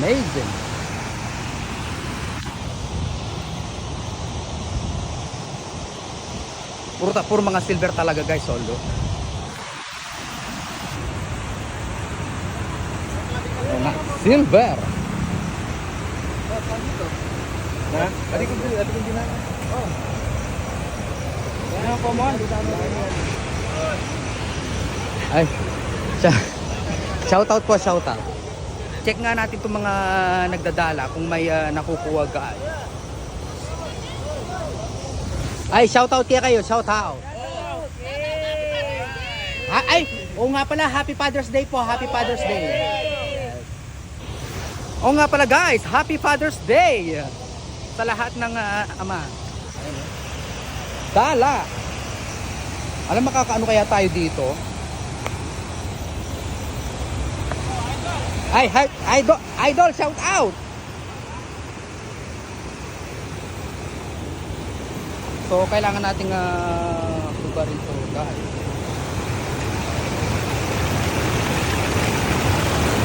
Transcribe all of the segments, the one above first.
Amazing. Puro mga silver talaga guys, solo. Silver. Ha? Adi ko din na. Oh. Ano po mo? Ay. Shout out po, shout out. Check nga natin itong mga nagdadala kung may nakukuha guys. Ay, shout out kayo, shout out. Ay, oo nga pala, Happy Father's Day po, Happy Father's Day. Oo nga pala guys, Happy Father's Day sa lahat ng ama. Dala. Alam makakaano kaya tayo dito? Ay, idol, shout out. So, kailangan nating lugarin ito, guys.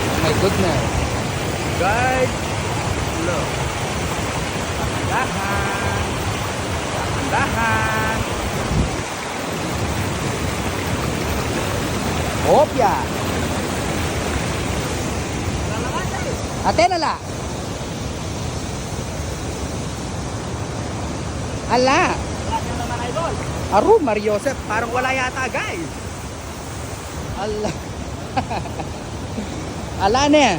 Oh my goodness. Guys, look. Dahan. Dahan. Opya. Ate nala. Ala. Aru, Mariosep, parang wala yata guys. Ala. Ala ne.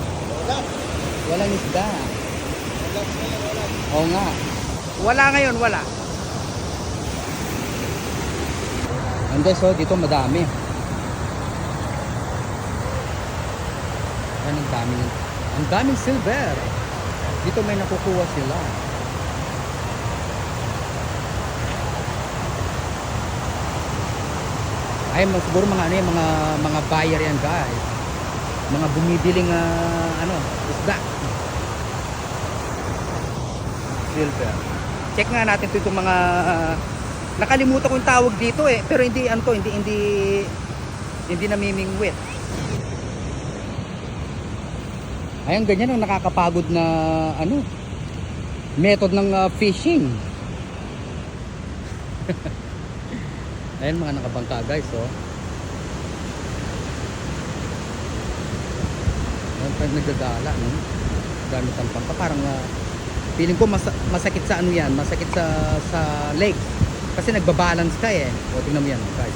Walang isda. Oo nga. Wala ngayon, wala. Hindi, so dito madami. Ang daming. Ang daming silver. Dito may nakukuha sila. Ay, siguro mga ano yung mga buyer yan guys. Mga bumibiling isda. Silver. Check nga natin itong mga nakalimutan ko yung tawag dito eh, pero hindi namimingwit. Ayan, ganyan ang nakakapagod na method ng fishing. Ayan mga nakabangka guys, oh. Ayan pa nagdadala, no? Gamit ang pangka, parang feeling ko masakit sa ano yan, masakit sa legs. Kasi nagbabalance ka eh. O tingnan mo yan guys.